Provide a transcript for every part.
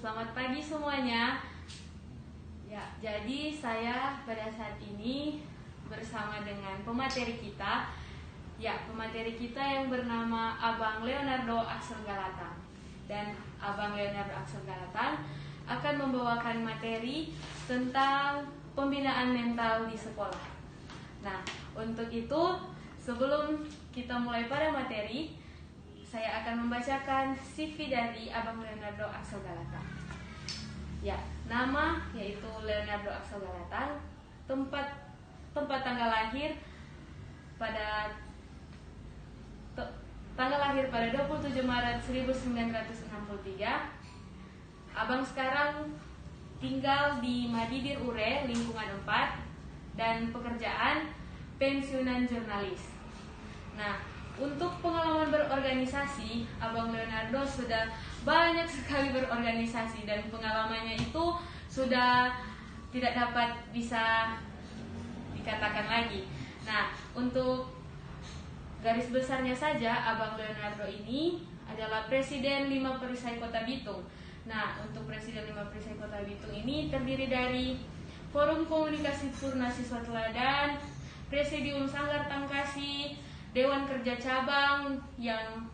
Selamat pagi semuanya. Ya, jadi saya pada saat ini bersama dengan pemateri kita. Ya, pemateri kita yang bernama Abang Leonardo Axel Galatang. Dan Abang Leonardo Axel Galatang akan membawakan materi tentang pembinaan mental di sekolah. Nah, untuk itu sebelum kita mulai pada materi, saya akan membacakan CV dari Abang Leonardo Axel Galatang. Ya, nama yaitu Leonardo Axel Galatang, tempat tanggal lahir pada 27 Maret 1963. Abang sekarang tinggal di Madidir Ure, lingkungan 4, dan pekerjaan pensiunan jurnalis. Nah, untuk pengalaman berorganisasi, Abang Leonardo sudah banyak sekali berorganisasi dan pengalamannya itu sudah tidak dapat bisa dikatakan lagi. Nah, untuk garis besarnya saja, Abang Leonardo ini adalah Presiden 5 Perisai Kota Bitung. Nah, untuk Presiden 5 Perisai Kota Bitung ini terdiri dari Forum Komunikasi Purna Siswa Teladan, Presidium Sanggar Tangkasi, Dewan Kerja Cabang yang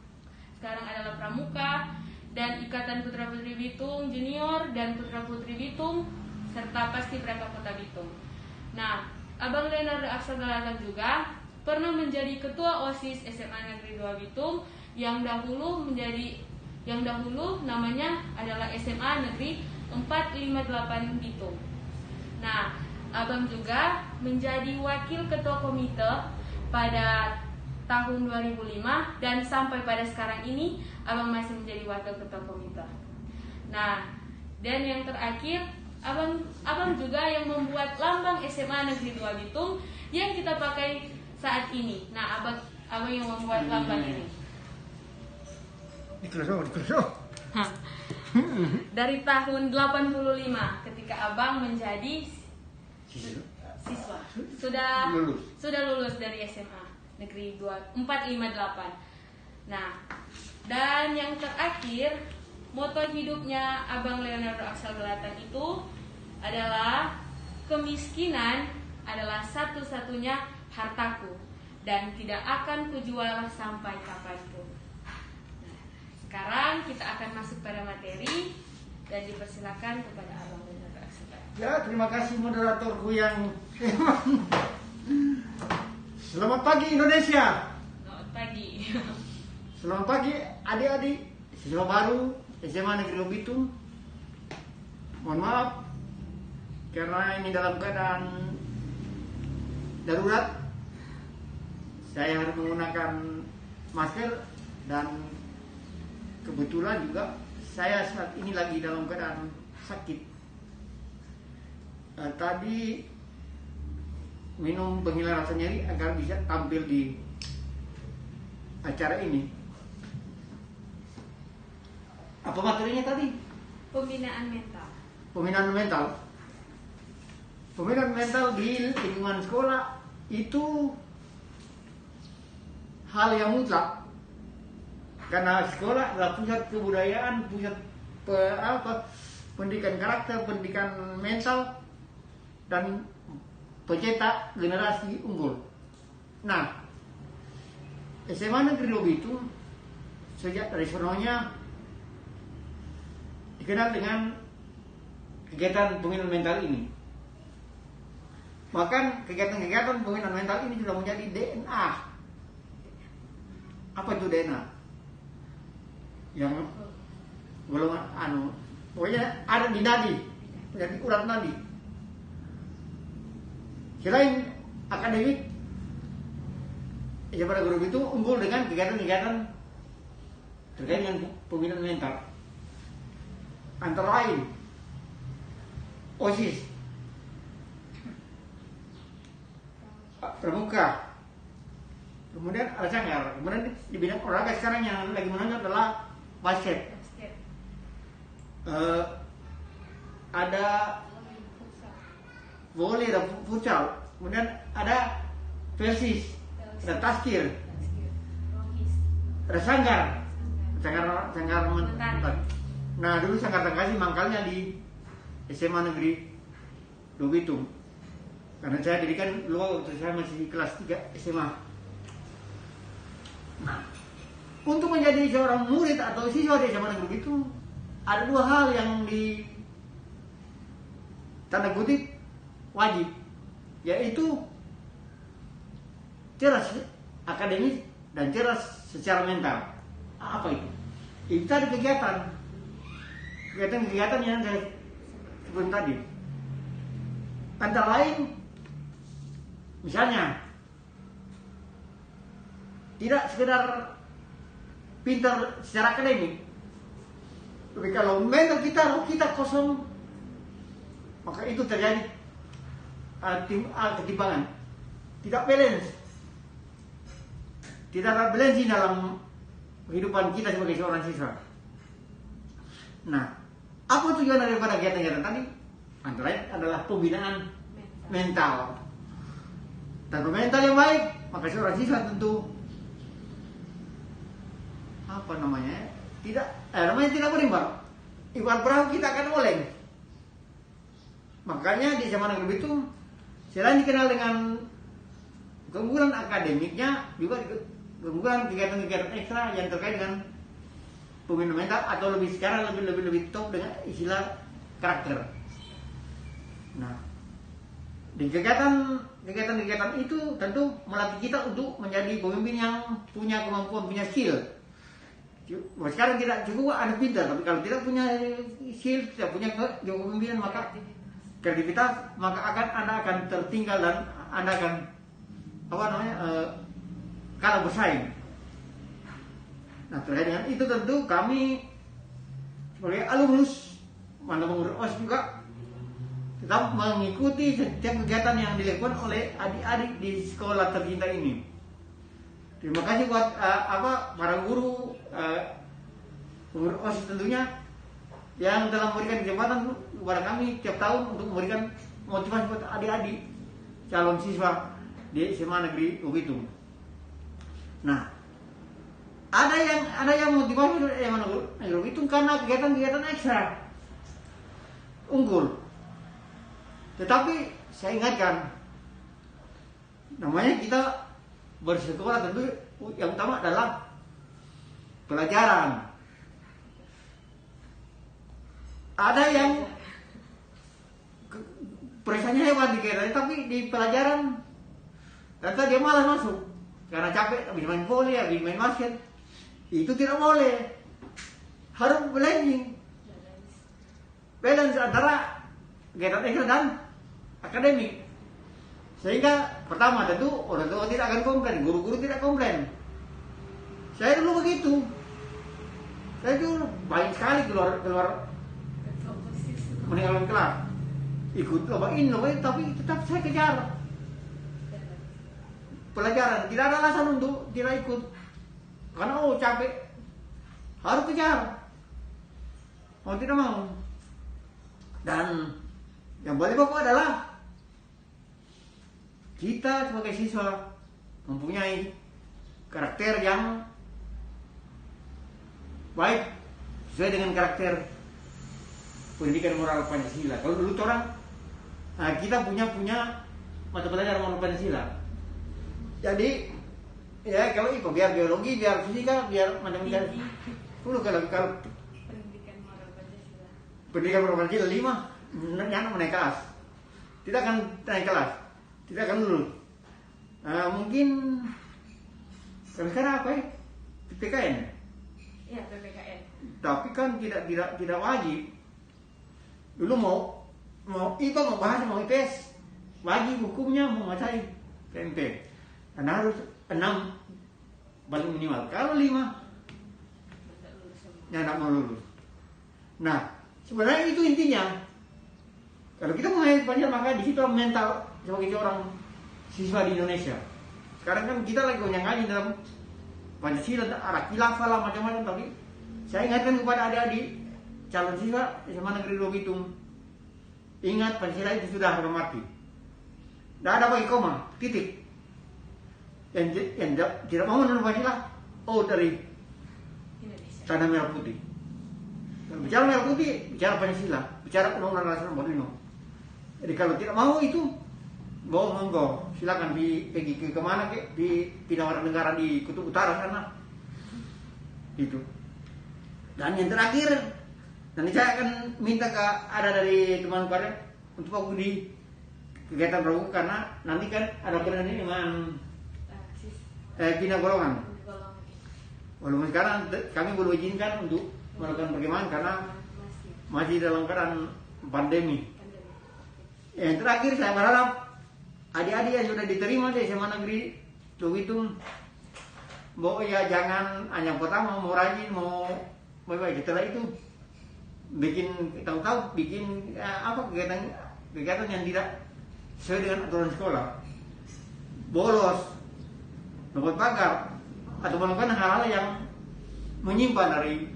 sekarang adalah Pramuka, dan Ikatan Putra Putri Bitung Junior dan Putra Putri Bitung, serta Paskibraka Kota Bitung. Nah, Abang Leonardo Axel Galatang juga pernah menjadi Ketua OSIS SMA Negeri 2 Bitung yang dahulu namanya adalah SMA Negeri 458 Bitung. Nah, Abang juga menjadi Wakil Ketua Komite pada tahun 2005 dan sampai pada sekarang ini Abang masih menjadi Wakil Ketua Komite. Nah, dan yang terakhir, Abang juga yang membuat lambang SMA Negeri 2 Bitung yang kita pakai saat ini. Nah, Abang yang membuat lambang ini. Dari tahun 85 ketika Abang menjadi siswa. Sudah lulus dari SMA Negeri 458. Nah, dan yang terakhir, moto hidupnya Abang Leonardo Axel Galatang itu adalah kemiskinan adalah satu-satunya hartaku dan tidak akan kujual sampai kapanpun. Nah, sekarang kita akan masuk pada materi dan dipersilakan kepada Abang Leonardo Axel Galatang. Ya, terima kasih moderatorku yang Selamat pagi Indonesia. Selamat pagi. Selamat pagi adik-adik siswa baru SMA Negeri 2 Bitung. Mohon maaf karena ini dalam keadaan darurat. Saya harus menggunakan masker dan kebetulan juga saya saat ini lagi dalam keadaan sakit. Tadi minum penghilang rasa nyeri agar bisa tampil di acara ini. Apa materinya tadi? Pembinaan mental. Pembinaan mental. Pembinaan mental di lingkungan sekolah itu hal yang mutlak. Karena sekolah adalah pusat kebudayaan, pusat pendidikan karakter, pendidikan mental, dan pencetak generasi unggul. Nah, SMA Negeri 2 Bitung sejak dari sononya dikenal dengan kegiatan pembinaan mental ini. Bahkan kegiatan-kegiatan pembinaan mental ini sudah menjadi DNA. Apa itu DNA? Yang golongan pokoknya ada di nadi, jadi urat nadi. Selain akademik, pada guru itu unggul dengan kegiatan-kegiatan terkait dengan pembinaan mental. Antara lain OSIS, Pramuka, kemudian ada Sanggar, kemudian di bidang olahraga sekarang yang lagi menonjol adalah basket. Ada volley, ada futsal, kemudian ada persis, ada taskir, ada sanggar mental. Nah dulu saya kasih mangkalnya di SMA Negeri Lubitung. Karena saya didikan dulu waktu saya masih kelas 3 SMA. Nah, untuk menjadi seorang murid atau siswa di SMA Negeri Lubitung, ada 2 hal yang di tanda kutip wajib, yaitu cerdas akademis dan cerdas secara mental. Apa itu? Itu tadi kegiatan yang saya sebut tadi. Antara lain, misalnya tidak sekedar pintar secara akademik, tapi kalau mental kita kosong, maka itu terjadi ketimpangan, tidak balance, tidak ada balance dalam kehidupan kita sebagai seorang siswa. Nah, apa tujuan daripada kegiatan-kegiatan tadi? Antara lain adalah pembinaan mental. Tanpa mental yang baik, maka seorang siswa tentu tidak berimbang. Ibarat perahu kita akan oleng. Makanya di zaman Negeri itu selain dikenal dengan keunggulan akademiknya, juga keunggulan kegiatan-kegiatan ekstra yang terkait dengan pembinaan mental, atau sekarang lebih top dengan istilah karakter. Nah, di kegiatan itu tentu melatih kita untuk menjadi pemimpin yang punya kemampuan, punya skill. Sekarang tidak cukup ada pintar, tapi kalau tidak punya skill, tidak punya kepemimpinan, maka kreativitas, maka Anda akan tertinggal dan Anda akan kalah bersaing. Nah, terkait dengan itu tentu kami sebagai alumnus pengurus OSIS juga tetap mengikuti setiap kegiatan yang dilakukan oleh adik-adik di sekolah tercinta ini. Terima kasih buat para guru pengurus OSIS tentunya yang telah memberikan kesempatan kepada kami tiap tahun untuk memberikan motivasi buat adik-adik calon siswa di SMA Negeri Lubitung. Nah, ada yang motivasi dari SMA Negeri Lubitung karena kegiatan-kegiatan ekstra unggul. Tetapi saya ingatkan, namanya kita bersekolah tentu yang utama adalah pelajaran. Ada yang prestasinya hebat di kegiatan, tapi di pelajaran ternyata dia malas masuk karena capek habis main volley, habis main basket. Itu tidak boleh. Harus balance antara kegiatan ekstra dan akademik. Sehingga pertama tentu orang tua tidak akan komplain, guru-guru tidak komplain. Saya dulu begitu. Saya dulu banyak sekali keluar meninggalkan kelas, ikut lomba ini, tapi tetap saya kejar pelajaran. Tidak ada alasan untuk tidak ikut, karena capek, harus kejar, mau tidak mau. Dan yang paling pokok adalah kita sebagai siswa mempunyai karakter yang baik sesuai dengan karakter pendidikan moral Pancasila. Kalau dulu orang kita punya mata pelajaran moral Pancasila. Jadi ya kalau itu biar biologi, biar fisika, biar macam-macam. Dulu kalau pendidikan moral Pancasila. Pendidikan moral Pancasila 5 yang naik kelas. Tidak akan naik kelas. Tidak akan lulus. Mungkin sekarang apa ya? PPKN. Iya, PPKN. Tapi kan tidak wajib. Dulu mau IPA, mau bahasa, mau IPS, wajib hukumnya mau materi PMP. Dan harus 6 paling minimal. Kalau 5 ya tidak mau lulus. Nah, sebenarnya itu intinya. Kalau kita mengenai Pancasila, maka di situ mental sebagai seorang siswa di Indonesia. Sekarang kan kita lagi gonjang-ganjing dalam Pancasila, arah khilafah lah macam-macam. Tapi saya ingatkan kepada adik-adik calon siswa SMA Negeri Lubitung, ingat Pancasila itu sudah harga mati. Tidak ada bagi koma, titik. Yang tidak mau menurut Pancasila, dari tanah merah putih. Kalau bicara merah putih, bicara Pancasila, bicara Undang-Undang Nasional 45. Jadi kalau tidak mau itu, monggo, silakan pergi ke kemana di Pinawara Negara di Kutub Utara sana. Itu. Dan yang terakhir, nanti saya akan minta ada dari teman kalian untuk aku di kegiatan pramuka, karena nanti kan ada pernah ini dengan pindah golongan. Walaupun sekarang kami belum izinkan untuk melakukan perkemahan karena masih dalam keadaan pandemi. Yang terakhir saya berharap adik-adik yang sudah diterima di SMA Negeri Tubitung, ya jangan hanya pertama mau rajin, mau baik, setelah itu bikin tahu-tahu bikin kegiatan yang tidak sesuai dengan aturan sekolah, bolos, lompat pagar, atau melakukan hal-hal yang menyimpang dari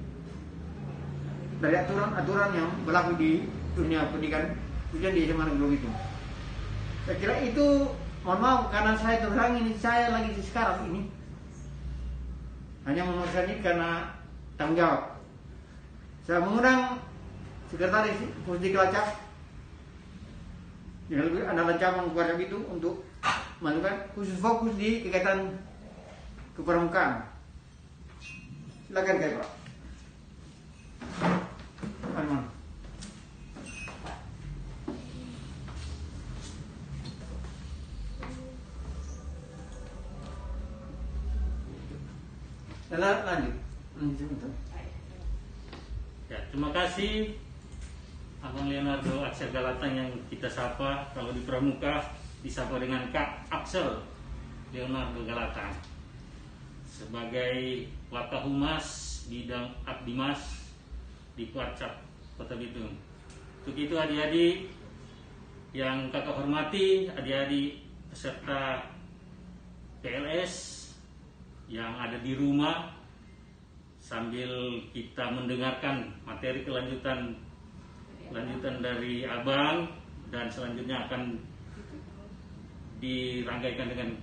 aturan-aturan yang berlaku di dunia pendidikan, khususnya di SMA Negeri itu. Saya kira itu, mohon maaf karena saya terang ini, saya lagi sekarang ini hanya menuliskan ini karena tanggung jawab. Saya mengundang Sekretaris Pusdik Lacak yang lebih anda lancaman keluarga itu untuk melakukan khusus fokus di kegiatan kepramukaan. Silakan Kak Pak. Arman. Lanjut. Ya, terima kasih Abang Leonardo Axel Galatang yang kita sapa kalau di Pramuka disapa dengan Kak Axel Leonardo Galatang sebagai Wakahumas bidang Abdimas di Kuarcap Kota Bitung. Untuk itu adik-adik yang kakak hormati, adik-adik peserta PLS yang ada di rumah, sambil kita mendengarkan materi kelanjutan dari Abang dan selanjutnya akan dirangkaikan dengan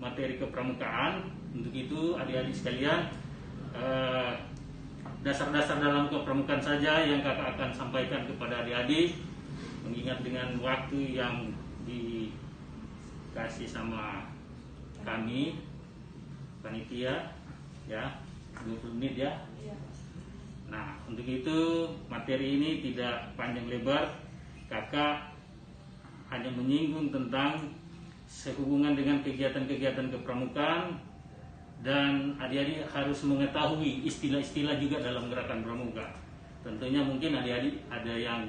materi kepramukaan. Untuk itu adik-adik sekalian, dasar-dasar dalam kepramukaan saja yang kakak akan sampaikan kepada adik-adik, mengingat dengan waktu yang dikasih sama kami panitia, ya 20 menit ya. Nah, untuk itu materi ini tidak panjang lebar, kakak hanya menyinggung tentang sehubungan dengan kegiatan-kegiatan kepramukaan, dan adik-adik harus mengetahui istilah-istilah juga dalam gerakan pramuka. Tentunya mungkin adik-adik ada yang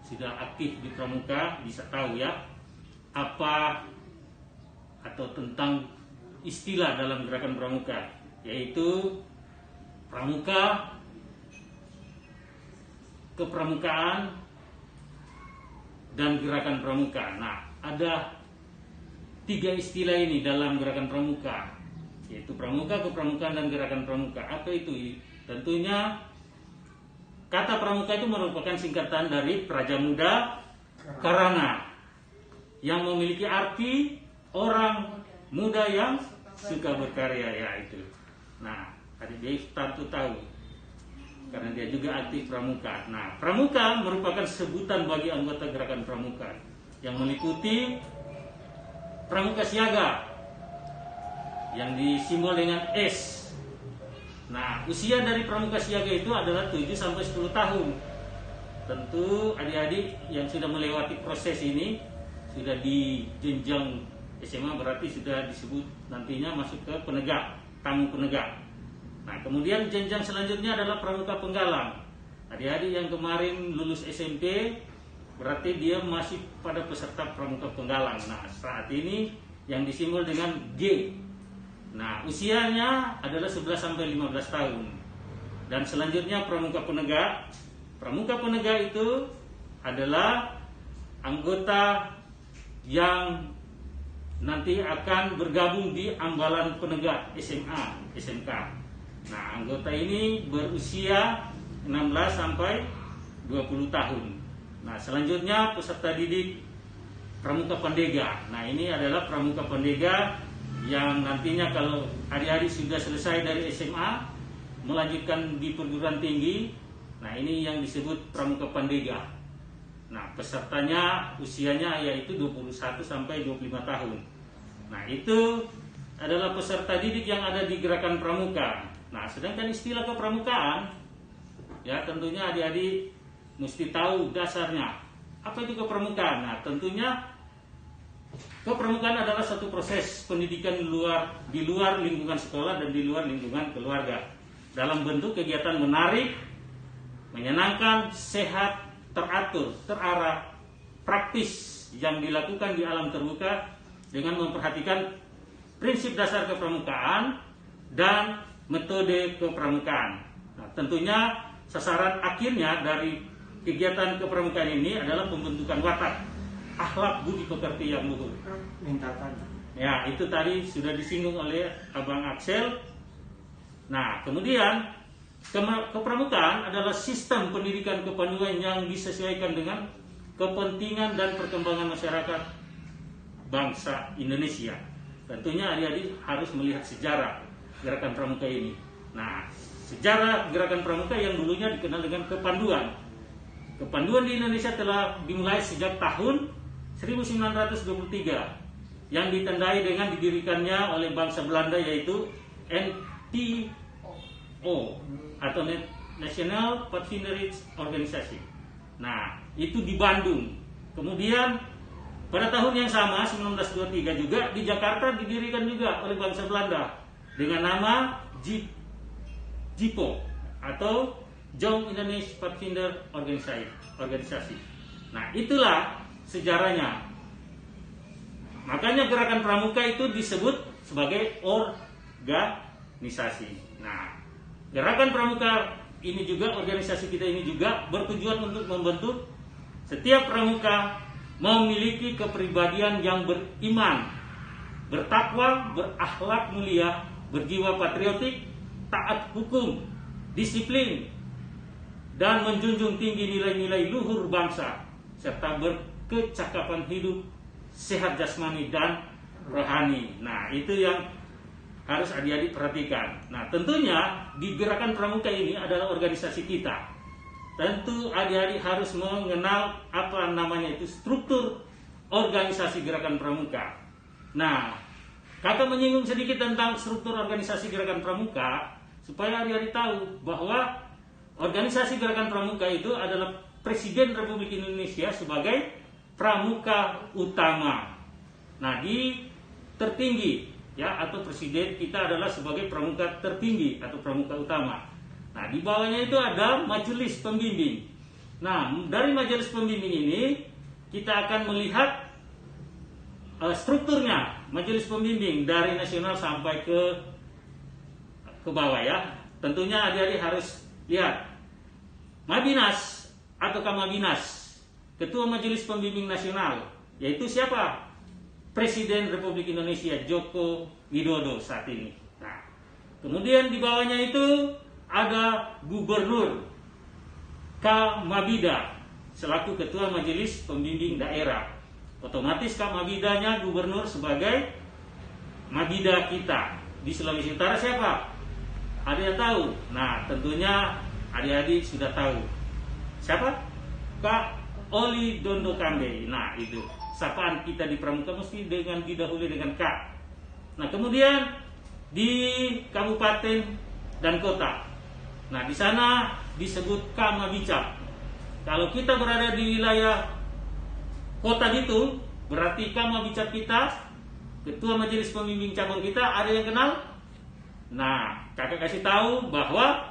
sudah aktif di pramuka bisa tahu ya apa atau tentang istilah dalam gerakan pramuka, yaitu pramuka, kepramukaan, dan gerakan pramuka. Nah, ada 3 istilah ini dalam gerakan pramuka, yaitu pramuka, kepramukaan, dan gerakan pramuka. Apa itu? Tentunya kata pramuka itu merupakan singkatan dari Praja Muda Karana, yang memiliki arti orang muda yang suka berkarya, ya itu. Nah, adik-adik tentu tahu karena dia juga aktif pramuka. Nah, pramuka merupakan sebutan bagi anggota gerakan pramuka yang meliputi pramuka siaga yang disimbol dengan S. Nah, usia dari pramuka siaga itu adalah 7 sampai 10 tahun. Tentu adik-adik yang sudah melewati proses ini sudah di jenjang SMA, berarti sudah disebut nantinya masuk ke penegak, tamu penegak. Nah, kemudian jenjang selanjutnya adalah pramuka penggalang. Adik-adik yang kemarin lulus SMP berarti dia masih pada peserta pramuka penggalang. Nah, saat ini yang disimbol dengan G. Nah, usianya adalah 11 sampai 15 tahun. Dan selanjutnya pramuka penegak. Pramuka penegak itu adalah anggota yang nanti akan bergabung di Ambalan Penegak SMA, SMK. Nah, anggota ini berusia 16 sampai 20 tahun. Nah, selanjutnya peserta didik pramuka pendega. Nah, ini adalah pramuka pendega yang nantinya kalau adik-adik sudah selesai dari SMA, melanjutkan di perguruan tinggi, Nah, ini yang disebut Pramuka Pandega. Nah, pesertanya usianya yaitu 21 sampai 25 tahun. Nah, itu adalah peserta didik yang ada di Gerakan Pramuka. Nah, sedangkan istilah kepramukaan, ya tentunya adik-adik mesti tahu dasarnya. Apa itu kepramukaan? Nah, tentunya kepramukaan adalah satu proses pendidikan di luar lingkungan sekolah dan di luar lingkungan keluarga, dalam bentuk kegiatan menarik, menyenangkan, sehat, teratur, terarah, praktis yang dilakukan di alam terbuka dengan memperhatikan prinsip dasar kepramukaan dan metode kepramukaan. Nah, tentunya sasaran akhirnya dari kegiatan kepramukaan ini adalah pembentukan watak, akhlak, budi pekerti yang luhur. Ya, itu tadi sudah disinggung oleh Abang Axel. Nah, kemudian kepramukaan adalah sistem pendidikan kepanduan yang disesuaikan dengan kepentingan dan perkembangan masyarakat bangsa Indonesia. Tentunya adik-adik harus melihat sejarah Gerakan Pramuka ini. Nah, sejarah Gerakan Pramuka yang dulunya dikenal dengan kepanduan. Kepanduan di Indonesia telah dimulai sejak tahun 1923 yang ditandai dengan didirikannya oleh bangsa Belanda, yaitu NPO atau National Pathfinder Organization. Nah, itu di Bandung. Kemudian pada tahun yang sama 1923 juga di Jakarta didirikan juga oleh bangsa Belanda dengan nama JIPO atau Young Indonesian Pathfinder Organisasi. Nah, itulah sejarahnya. Makanya Gerakan Pramuka itu disebut sebagai organisasi. Nah, Gerakan Pramuka ini juga, organisasi kita ini juga bertujuan untuk membentuk setiap pramuka memiliki kepribadian yang beriman, bertakwa, berakhlak mulia, berjiwa patriotik, taat hukum, disiplin, dan menjunjung tinggi nilai-nilai luhur bangsa, serta berkecakapan hidup, sehat jasmani dan rohani. Nah, itu yang harus adik-adik perhatikan. Nah, tentunya di Gerakan Pramuka ini adalah organisasi kita. Tentu adik-adik harus mengenal apa namanya itu struktur organisasi Gerakan Pramuka. Nah, kakak menyinggung sedikit tentang struktur organisasi Gerakan Pramuka supaya adik-adik tahu bahwa organisasi Gerakan Pramuka itu adalah Presiden Republik Indonesia sebagai pramuka utama. Nah, di tertinggi ya, atau presiden kita adalah sebagai pramuka tertinggi atau pramuka utama. Nah, di bawahnya itu ada majelis pembimbing. Nah, dari majelis pembimbing ini kita akan melihat strukturnya majelis pembimbing dari nasional sampai ke bawah ya. Tentunya adik-adik harus lihat Mabinas atau Kamabinas, Ketua Majelis Pembimbing Nasional, yaitu siapa? Presiden Republik Indonesia Joko Widodo saat ini. Nah, kemudian di bawahnya itu ada Gubernur Kamabida selaku Ketua Majelis Pembimbing Daerah. Otomatis Kamabidanya Gubernur sebagai Mabida kita. Di Sulawesi Utara siapa? Ada yang tahu? Nah, tentunya adik-adik sudah tahu. Siapa? Kak Oli Dondo Kambe. Nah, itu sapaan kita di Pramuka mesti didahului dengan Kak. Nah, kemudian di kabupaten dan kota. Nah, di sana disebut Kamabicap. Kalau kita berada di wilayah kota gitu, berarti Kamabicap kita, Ketua Majelis Pembimbing Cabang kita, ada yang kenal? Nah, kakak kasih tahu bahwa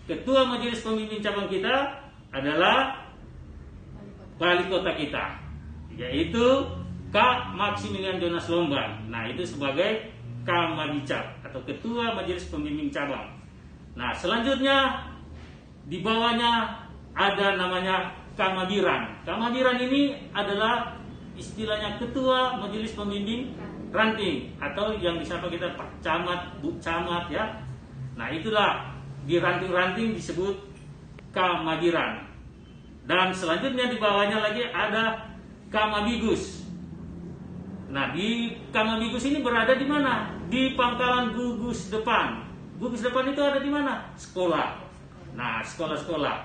Ketua Majelis Pembimbing Cabang kita adalah wali kota kita, yaitu Kak Maximilian Jonas Lombang. Nah, itu sebagai Kamabicap atau Ketua Majelis Pembimbing Cabang. Nah, selanjutnya di bawahnya ada namanya Kamabiran. Kamabiran ini adalah istilahnya Ketua Majelis Pembimbing Ranting atau yang disapa kita Pak Camat, Bu Camat ya. Nah, itulah di ranting-ranting disebut Kamabiran. Dan selanjutnya di bawahnya lagi ada Kamabigus. Nah, di Kamabigus ini berada di mana? Di pangkalan gugus depan. Gugus depan itu ada di mana? Sekolah. Nah, sekolah-sekolah.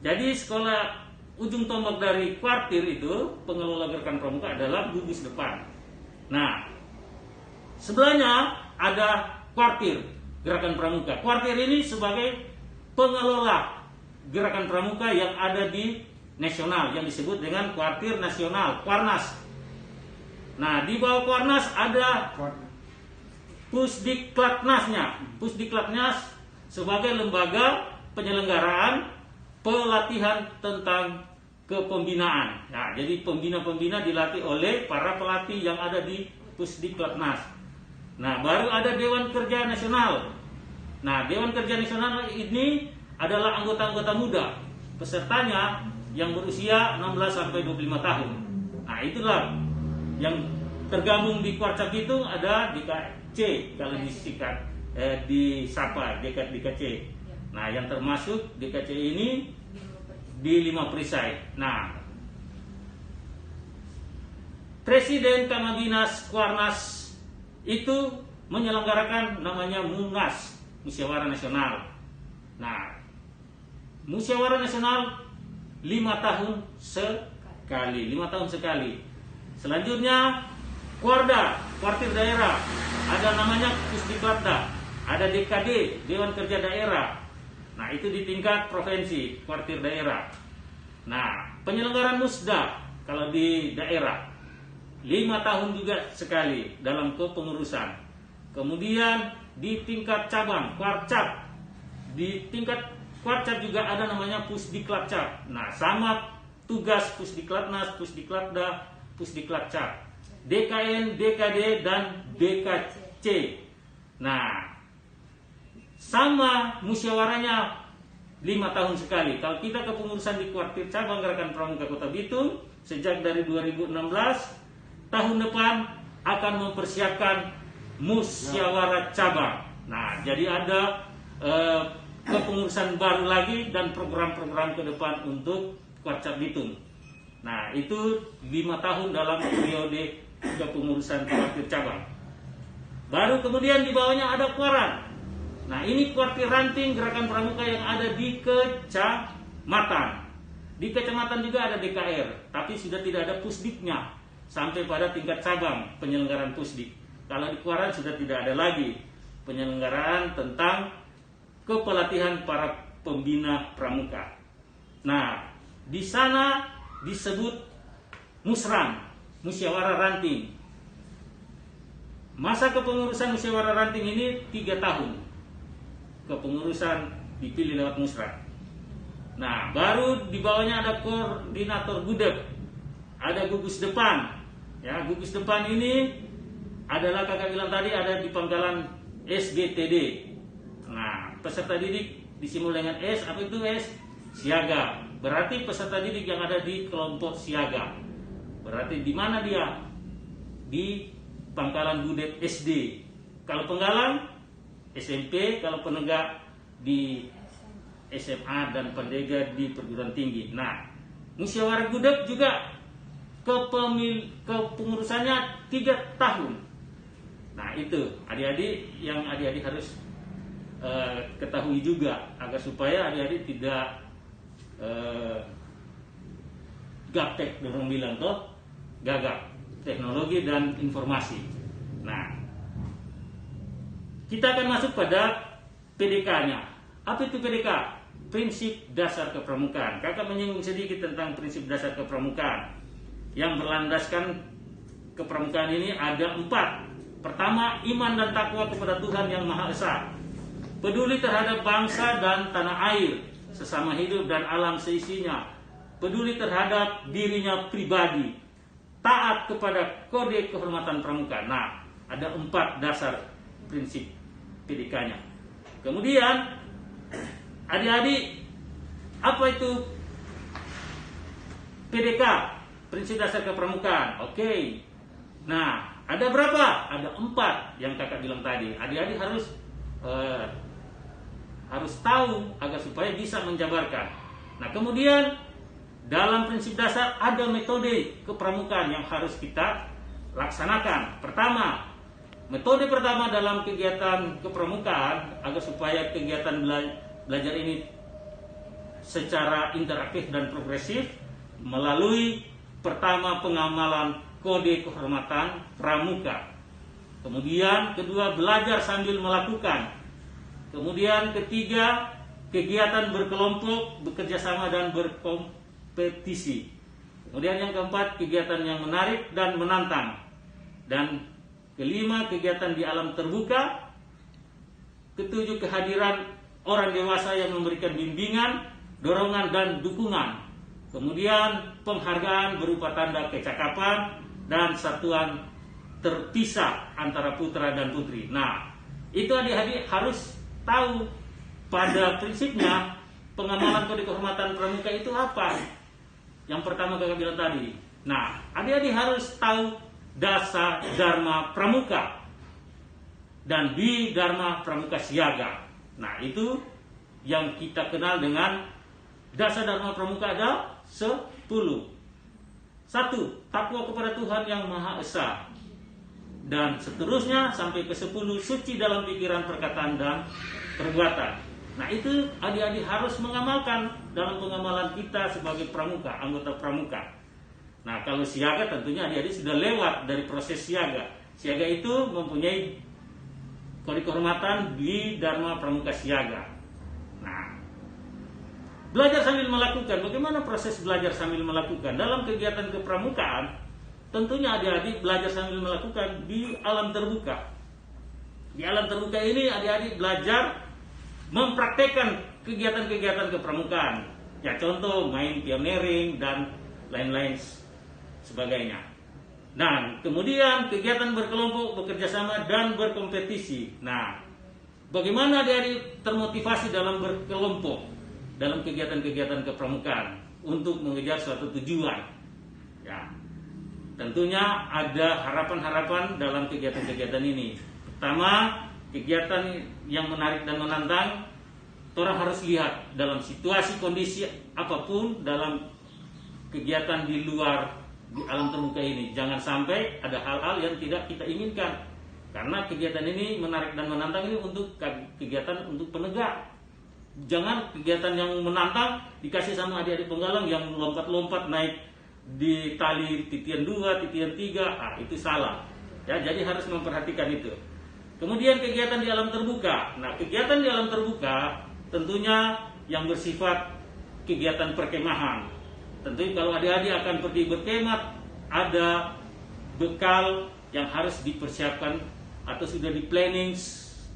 Jadi sekolah ujung tombak dari kuartir itu pengelola gerakan pramuka adalah gugus depan. Nah, sebelahnya ada kuartir gerakan pramuka. Kuartir ini sebagai pengelola gerakan pramuka yang ada di nasional yang disebut dengan kuartir nasional, Kuarnas. Nah, di bawah Kuarnas ada Pusdiklatnasnya. Pusdiklatnas sebagai lembaga penyelenggaraan pelatihan tentang kepembinaan. Nah, jadi pembina-pembina dilatih oleh para pelatih yang ada di Pusdiklatnas. Nah, baru ada Dewan Kerja Nasional. Nah, Dewan Kerja Nasional ini adalah anggota-anggota muda. Pesertanya yang berusia 16 sampai 25 tahun. Nah, itulah yang tergabung di Kuarcap Bitung ada DKC kalau disingkat disapa DKC. Nah, yang termasuk DKC ini di 5 perisai. Nah, Presiden Kamabinas Kuarnas itu menyelenggarakan namanya Munas, Musyawarah Nasional. Nah, Musyawarah Nasional 5 tahun sekali, 5 tahun sekali. Selanjutnya Kuarda, kuartir daerah, ada namanya Pusdiklatda, ada DKD, Dewan Kerja Daerah. Nah, itu di tingkat provinsi, kuartir daerah. Nah, penyelenggaraan musda kalau di daerah 5 tahun juga sekali dalam kepengurusan. Kemudian di tingkat cabang, Kuarcap, di tingkat Kuarcap juga ada namanya Pusdiklatcap. Nah, sama tugas Pusdiklatnas, Pusdiklatda, Pusdiklatcap, DKN, DKD, dan DKC. Nah, sama musyawarahnya 5 tahun sekali. Kalau kita kepengurusan di kuartir cabang Gerakan Pramuka Kota Bitung sejak dari 2016, tahun depan akan mempersiapkan musyawarah cabang. Nah, jadi ada kepengurusan baru lagi dan program-program ke depan untuk Kuarcap Bitung. Nah, itu 5 tahun dalam periode kepengurusan kuartir cabang. Baru kemudian di bawahnya ada Kuaran. Nah, ini kuartir ranting Gerakan Pramuka yang ada di kecamatan. Di kecamatan juga ada DKR, tapi sudah tidak ada pusdiknya sampai pada tingkat cabang penyelenggaraan pusdik. Kalau di Kuaran sudah tidak ada lagi penyelenggaraan tentang kepelatihan para pembina pramuka. Nah, di sana disebut Musran, Musyawarah Ranting. Masa kepengurusan Musyawarah Ranting ini 3 tahun. Kepengurusan dipilih lewat musran. Nah, baru di bawahnya ada koordinator gudeg, ada gugus depan. Ya, gugus depan ini adalah kakak bilang tadi ada di pangkalan SGTD. Nah, peserta didik disimul dengan S, apa itu S? Siaga. Berarti peserta didik yang ada di kelompok siaga. Berarti di mana dia? Di pangkalan gudeg SD. Kalau penggalang SMP, kalau penegak di SMA dan pendega di perguruan tinggi. Nah, musyawarah gudeg juga kepengurusannya 3 tahun. Nah, itu adik-adik yang adik-adik harus ketahui juga agar supaya adik-adik tidak gaptek dorong bilang toh gagap teknologi dan informasi. Nah, kita akan masuk pada PDK-nya. Apa itu PDK? Prinsip Dasar Kepramukaan. Kakak menyinggung sedikit tentang prinsip dasar kepramukaan. Yang berlandaskan kepramukaan ini ada 4. Pertama, iman dan takwa kepada Tuhan Yang Maha Esa. Peduli terhadap bangsa dan tanah air, sesama hidup dan alam seisinya. Peduli terhadap dirinya pribadi. Taat kepada kode kehormatan pramuka. Nah, ada 4 dasar prinsip PDK-nya. Kemudian adik-adik, apa itu PDK? Prinsip dasar kepramukaan. Oke. Nah, ada berapa? Ada 4 yang kakak bilang tadi. Adik-adik harus tahu agar supaya bisa menjabarkan. Nah, kemudian dalam prinsip dasar ada metode kepramukaan yang harus kita laksanakan. Pertama, metode pertama dalam kegiatan kepramukaan agar supaya kegiatan belajar ini secara interaktif dan progresif melalui pertama pengamalan kode kehormatan pramuka. Kemudian kedua, belajar sambil melakukan. Kemudian ketiga, kegiatan berkelompok, bekerjasama dan berkompetisi. Kemudian yang keempat, kegiatan yang menarik dan menantang. Dan kelima, kegiatan di alam terbuka. Ketujuh, kehadiran orang dewasa yang memberikan bimbingan, dorongan dan dukungan. Kemudian penghargaan berupa tanda kecakapan dan satuan terpisah antara putra dan putri. Nah, itu adik-adik harus tahu pada prinsipnya pengamalan kode kehormatan pramuka itu apa. Yang pertama kakak bilang tadi. Nah, adik-adik harus tahu dasa dharma pramuka dan di dharma pramuka siaga. Nah, itu yang kita kenal dengan dasa dharma pramuka ada 10. 1. Takwa kepada Tuhan yang Maha Esa. Dan seterusnya sampai ke 10, suci dalam pikiran, perkataan dan perbuatan. Nah, itu adik-adik harus mengamalkan dalam pengamalan kita sebagai pramuka, anggota pramuka. Nah, kalau siaga tentunya adik-adik sudah lewat dari proses siaga. Siaga itu mempunyai kode kehormatan di Dharma Pramuka Siaga. Nah, belajar sambil melakukan. Bagaimana proses belajar sambil melakukan? Dalam kegiatan kepramukaan, tentunya adik-adik belajar sambil melakukan di alam terbuka. Di alam terbuka ini adik-adik belajar mempraktekkan kegiatan-kegiatan kepramukaan. Ya, contoh main pioneering dan lain-lain sebagainya. Dan kemudian kegiatan berkelompok, bekerjasama dan berkompetisi. Nah, bagaimana adik-adik termotivasi dalam berkelompok dalam kegiatan-kegiatan kepramukaan untuk mengejar suatu tujuan? Ya, tentunya ada harapan-harapan dalam kegiatan-kegiatan ini. Pertama, kegiatan yang menarik dan menantang. Orang harus lihat dalam situasi kondisi apapun dalam kegiatan di luar di alam terbuka ini, jangan sampai ada hal-hal yang tidak kita inginkan. Karena kegiatan ini menarik dan menantang ini untuk kegiatan untuk penegak. Jangan kegiatan yang menantang dikasih sama adik-adik penggalang yang lompat-lompat naik di tali titian 2, titian 3, itu salah. Ya, jadi harus memperhatikan itu. Kemudian kegiatan di alam terbuka. Nah, kegiatan di alam terbuka tentunya yang bersifat kegiatan perkemahan. Tentunya kalau adik-adik akan pergi berkemah, ada bekal yang harus dipersiapkan atau sudah di planning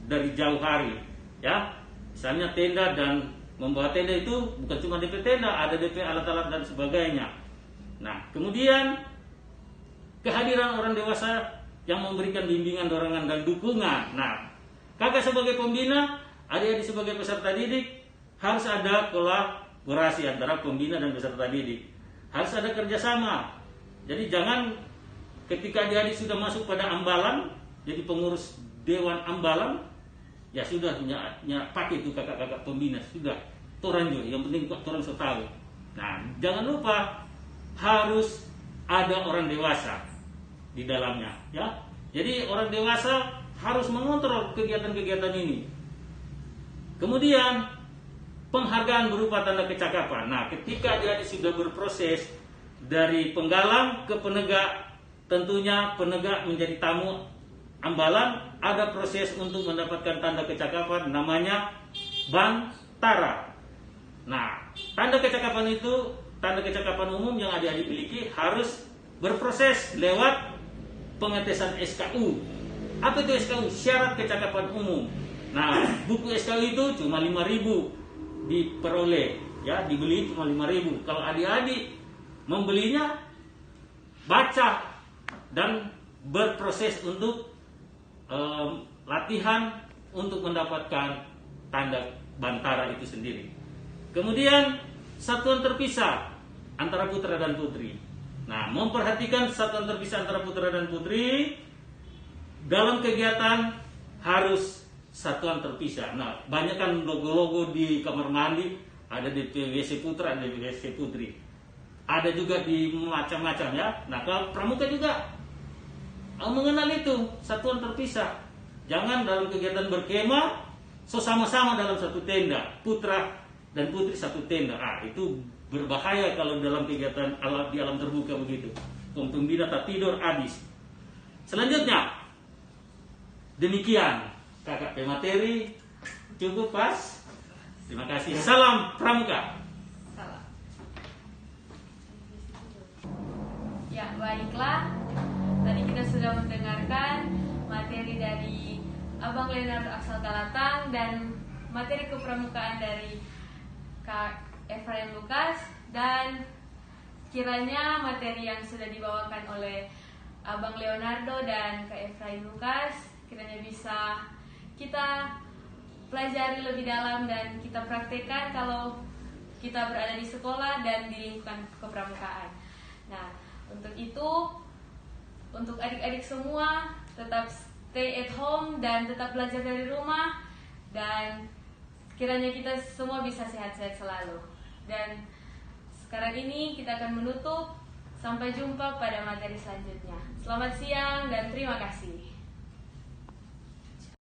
dari jauh hari. Ya, misalnya tenda, dan membawa tenda itu bukan cuma DP tenda, ada DP alat-alat dan sebagainya. Nah, kemudian kehadiran orang dewasa yang memberikan bimbingan, dorongan dan dukungan. Nah, kakak sebagai pembina, adik-adik sebagai peserta didik harus ada kolaborasi antara pembina dan peserta didik. Harus ada kerjasama. Jadi jangan ketika adik-adik sudah masuk pada ambalan, jadi pengurus dewan ambalan, ya sudah pakai itu kakak-kakak pembina, sudah torang juga, yang penting torang so tahu. Nah, jangan lupa harus ada orang dewasa di dalamnya, ya. Jadi orang dewasa harus mengontrol kegiatan-kegiatan ini. Kemudian penghargaan berupa tanda kecakapan. Nah, ketika dia sudah berproses dari penggalang ke penegak, tentunya penegak menjadi tamu ambalan, ada proses untuk mendapatkan tanda kecakapan namanya bantara. Nah, tanda kecakapan itu, tanda kecakapan umum yang adik-adik miliki harus berproses lewat pengetesan SKU. Apa itu SKU? Syarat kecakapan umum. Nah, buku SKU itu cuma 5.000 diperoleh, ya, dibeli cuma 5.000. Kalau adik-adik membelinya, baca dan berproses untuk latihan untuk mendapatkan tanda bantara itu sendiri. Kemudian satuan terpisah antara putra dan putri. Nah, memperhatikan satuan terpisah antara putra dan putri dalam kegiatan harus satuan terpisah. Nah, banyak kan logo-logo di kamar mandi, ada di WC putra, ada di WC putri. Ada juga di macam-macam, ya. Nah, kalau pramuka juga mengenal itu satuan terpisah. Jangan dalam kegiatan berkemah sama-sama dalam satu tenda, putra dan Putri satu tenda. Itu berbahaya kalau dalam kegiatan di alam terbuka begitu. Kong tumbina tak tidur habis. Selanjutnya, demikian kakak pemateri, cukup pas. Terima kasih. Salam Pramuka. Salah. Ya, baiklah. Tadi kita sudah mendengarkan materi dari Abang Leonardo Axel Kalatang dan materi kepramukaan dari Kak Efraim Lukas, dan kiranya materi yang sudah dibawakan oleh Abang Leonardo dan Kak Efraim Lukas kiranya bisa kita pelajari lebih dalam dan kita praktekkan kalau kita berada di sekolah dan di lingkungan kepramukaan. Nah, untuk itu, untuk adik-adik semua tetap stay at home dan tetap belajar dari rumah, dan kiranya kita semua bisa sehat-sehat selalu. Dan sekarang ini kita akan menutup. Sampai jumpa pada materi selanjutnya. Selamat siang dan terima kasih.